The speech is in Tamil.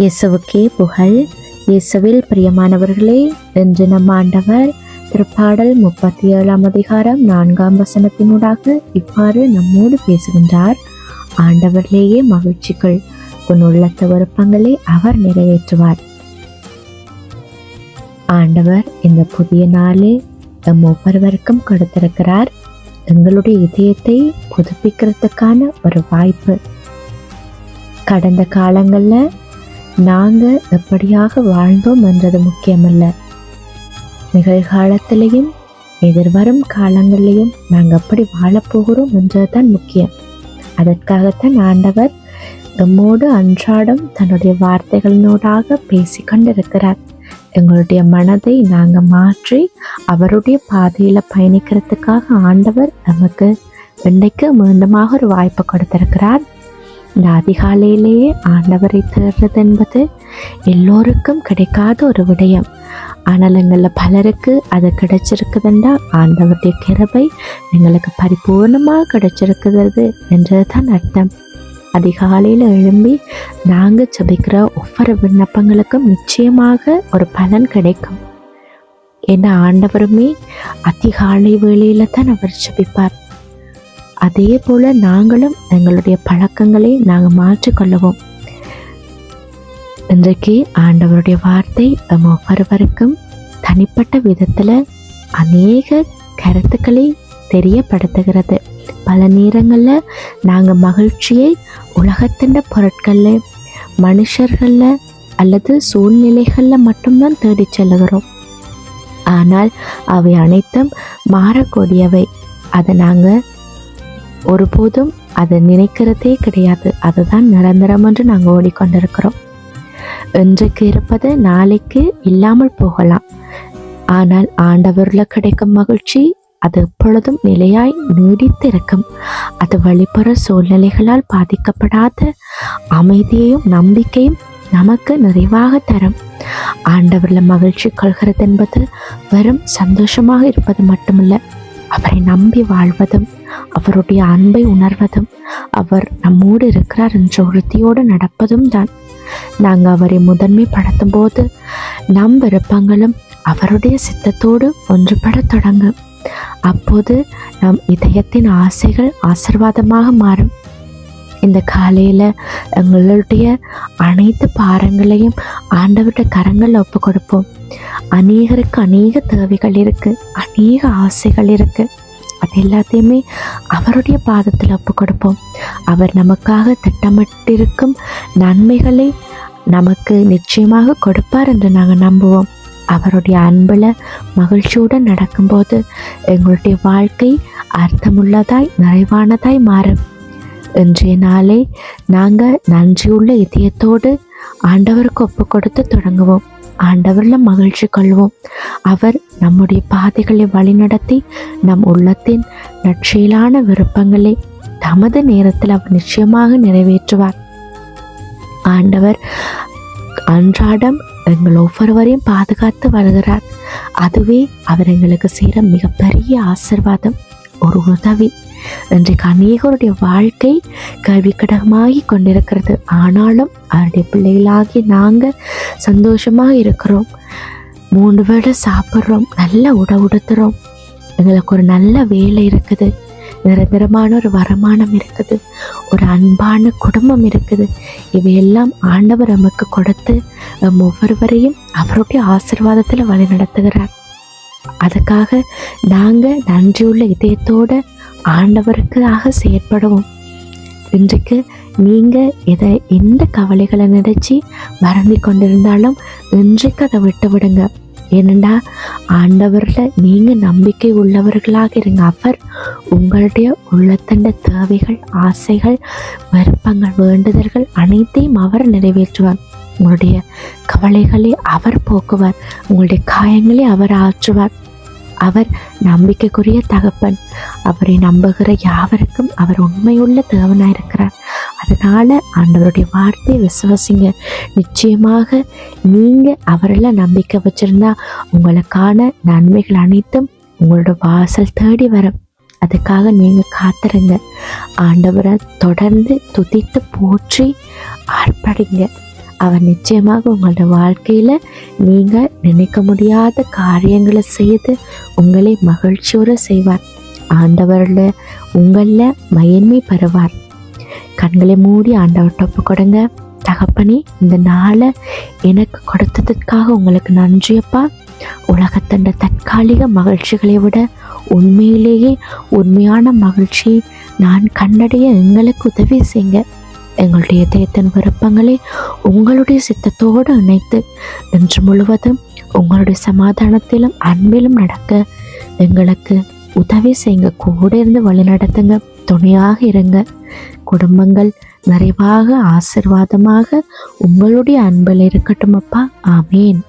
இயேசுவுக்கே புகழ். இயேசுவில் பிரியமானவர்களே, இன்று நம் ஆண்டவர் திருப்பாடல் 37 அதிகாரம் 4 வசனத்தினூடாக இவ்வாறு நம்மோடு பேசுகின்றார். ஆண்டவரிலேயே மகிழ்ச்சிகள், உன் உள்ளத்த விருப்பங்களை அவர் நிறைவேற்றுவார். ஆண்டவர் இந்த புதிய நாளே நம் ஒவ்வொருவருக்கும் கொடுத்திருக்கிறார். எங்களுடைய இதயத்தை புதுப்பிக்கிறதுக்கான ஒரு வாய்ப்பு. கடந்த காலங்களில் நாங்கள் எப்படியாக வாழ்ந்தோம் என்றது முக்கியமல்ல, நிகழ்காலத்திலையும் எதிர்வரும் காலங்களிலையும் நாங்கள் எப்படி வாழப்போகிறோம் என்றது தான் முக்கியம். அதற்காகத்தான் ஆண்டவர் எம்மோடு அன்றாடம் தன்னுடைய வார்த்தைகளினூடாக பேசி கொண்டிருக்கிறார். எங்களுடைய மனதை நாங்கள் மாற்றி அவருடைய பாதையில் பயணிக்கிறதுக்காக ஆண்டவர் நமக்கு இன்றைக்கு மீண்டுமாக ஒரு வாய்ப்பு கொடுத்திருக்கிறார். இந்த அதிகாலையிலேயே ஆண்டவரை தேடுறது என்பது எல்லோருக்கும் கிடைக்காத ஒரு விடயம். ஆனால் எங்களில் பலருக்கு அது கிடைச்சிருக்குதுண்டா ஆண்டவருடைய கிருபை எங்களுக்கு பரிபூர்ணமாக கிடைச்சிருக்கிறது என்றது தான் அர்த்தம். அதிகாலையில் எழும்பி நாங்கள் ஜெபிக்கிற ஒவ்வொரு விண்ணப்பங்களுக்கும் நிச்சயமாக ஒரு பலன் கிடைக்கும். ஏன்னா ஆண்டவருமே அதிகாலை வேளையில் தான் அவர் ஜெபிப்பார். அதே போல் நாங்களும் எங்களுடைய பழக்கங்களை நாங்கள் மாற்றிக்கொள்ளுவோம். இன்றைக்கு ஆண்டவருடைய வார்த்தை நம்ம ஒவ்வொருவருக்கும் தனிப்பட்ட விதத்தில் அநேக கருத்துக்களை தெரியப்படுத்துகிறது. பல நேரங்களில் நாங்கள் மகிழ்ச்சியை உலகத்தின் பொருட்களில், மனுஷர்களில் அல்லது சூழ்நிலைகளில் மட்டும்தான் தேடி செல்லுகிறோம். ஆனால் அவை அனைத்தும் மாறக்கூடியவை. அதை நாங்கள் ஒருபோதும் அதை நினைக்கிறதே கிடையாது. அதுதான் நிரந்தரம் என்று நாங்கள் ஓடிக்கொண்டிருக்கிறோம். இன்றைக்கு இருப்பது நாளைக்கு இல்லாமல் போகலாம். ஆனால் ஆண்டவரில் கிடைக்கும் மகிழ்ச்சி அது எப்பொழுதும் நிலையாய் நீடித்திருக்கும். அது வெளிப்புற சூழ்நிலைகளால் பாதிக்கப்படாத அமைதியையும் நம்பிக்கையும் நமக்கு நிறைவாக தரும். ஆண்டவரில் மகிழ்ச்சி கொள்கிறது என்பது வெறும் சந்தோஷமாக இருப்பது மட்டுமல்ல, அவரை நம்பி வாழ்வதும், அவருடைய அன்பை உணர்வதும், அவர் நம்மோடு இருக்கிறார் என்ற உறுதியோடு நடப்பதும் தான். நாங்கள் அவரை முதன்மைப்படுத்தும் போது நம் விருப்பங்களும் அவருடைய சித்தத்தோடு ஒன்றுபட தொடங்கும். அப்போது நம் இதயத்தின் ஆசைகள் ஆசீர்வாதமாக மாறும். இந்த காலையில் எங்களுடைய அனைத்து பாரங்களையும் ஆண்டவருடைய கரங்களில் ஒப்பு கொடுப்போம். அநேகருக்கு அநேக தேவைகள் இருக்குது, அநேக ஆசைகள் இருக்குது. அது எல்லாத்தையுமே அவருடைய பாதத்தில் ஒப்பு கொடுப்போம். அவர் நமக்காக திட்டமிட்டிருக்கும் நன்மைகளை நமக்கு நிச்சயமாக கொடுப்பார் என்று நாங்கள் நம்புவோம். அவருடைய அன்பில் மகிழ்ச்சியுடன் நடக்கும்போது எங்களுடைய வாழ்க்கை அர்த்தமுள்ளதாய் நிறைவானதாய் மாறும். இன்றைய நாளை நாங்கள் நன்றியுள்ள இதயத்தோடு ஆண்டவருக்கு ஒப்பு கொடுத்து தொடங்குவோம். ஆண்டவரில் மகிழ்ச்சி கொள்வோம். அவர் நம்முடைய பாதைகளை வழிநடத்தி நம் உள்ளத்தின் நற்செயலான விருப்பங்களை தமது நேரத்தில் அவர் நிச்சயமாக நிறைவேற்றுவார். ஆண்டவர் அன்றாடம் எங்கள் ஒவ்வொருவரையும் பாதுகாத்து வருகிறார். அதுவே அவர் எங்களுக்கு செய்கிற மிகப்பெரிய ஆசீர்வாதம், ஒரு உதவி. இன்றைக்கு அநேகருடைய வாழ்க்கை கேள்விக்கடகமாகி கொண்டிருக்கிறது. ஆனாலும் அவருடைய பிள்ளைகளாகி நாங்கள் சந்தோஷமாக இருக்கிறோம். 3 வேளை சாப்பிட்றோம், நல்ல உடுத்துறோம், எங்களுக்கு ஒரு நல்ல வேலை இருக்குது, நிரந்தரமான ஒரு வருமானம் இருக்குது, ஒரு அன்பான குடும்பம் இருக்குது. இவையெல்லாம் ஆண்டவர் நமக்கு கொடுத்து ஒவ்வொருவரையும் அவருடைய ஆசீர்வாதத்தில் வழி நடத்துகிறார். அதுக்காக நாங்கள் நன்றியுள்ள இதயத்தோடு ஆண்டவருக்காக செயற்படுவோம். இன்றைக்கு நீங்கள் எந்த கவலைகளை நினைச்சு மறந்து கொண்டிருந்தாலும் இன்றைக்கு அதை விட்டு விடுங்க. ஏனெண்டா ஆண்டவரில் நீங்கள் நம்பிக்கை உள்ளவர்களாக இருங்க. அவர் உங்களுடைய உள்ளத்தண்ட தேவைகள், ஆசைகள், விருப்பங்கள், வேண்டுதல்கள் அனைத்தையும் அவர் நிறைவேற்றுவார். உங்களுடைய கவலைகளை அவர் போக்குவார். உங்களுடைய காயங்களை அவர் ஆற்றுவார். அவர் நம்பிக்கைக்குரிய தகப்பன். அவரை நம்புகிற யாவருக்கும் அவர் உண்மையுள்ள தேவனாக இருக்கிறார். அதனால் ஆண்டவருடைய வார்த்தையை விசுவாசிங்க. நிச்சயமாக நீங்கள் அவரெல்லாம் நம்பிக்கை வச்சுருந்தா உங்களுக்கான நன்மைகள் அனைத்தும் உங்களோட வாசல் தேடி வரும். அதுக்காக நீங்கள் காத்துருங்க. ஆண்டவரை தொடர்ந்து துதித்து போற்றி ஆர்ப்பரிங்க. அவர் நிச்சயமாக உங்களோட வாழ்க்கையில் நீங்கள் நினைக்க முடியாத காரியங்களை செய்து உங்களை மகிழ்ச்சியோடு செய்வார். ஆண்டவரில் உங்களில் மகிமை பெறுவார். கண்களை மூடி ஆண்டவர்கிட்ட ஒப்பு கொடுங்க. தகப்பனே, இந்த நாளை எனக்கு கொடுத்ததுக்காக உங்களுக்கு நன்றியப்பா. உலகத்தண்ட தற்காலிக மகிழ்ச்சிகளை விட உண்மையிலேயே உண்மையான மகிழ்ச்சி நான் கண்டடைய எங்களுக்கு உதவி செய்யுங்க. எங்களுடைய இதயத்தின் விருப்பங்களை உங்களுடைய சித்தத்தோடு இணைத்து இன்று முழுவதும் உங்களுடைய சமாதானத்திலும் அன்பிலும் நடக்க எங்களுக்கு உதவி செய்யுங்க. கூட இருந்து வழி நடத்துங்க, துணையாக இருங்க. குடும்பங்கள் நிறைவாக ஆசீர்வாதமாக உங்களுடைய அன்பில் இருக்கட்டும் அப்பா. ஆமேன்.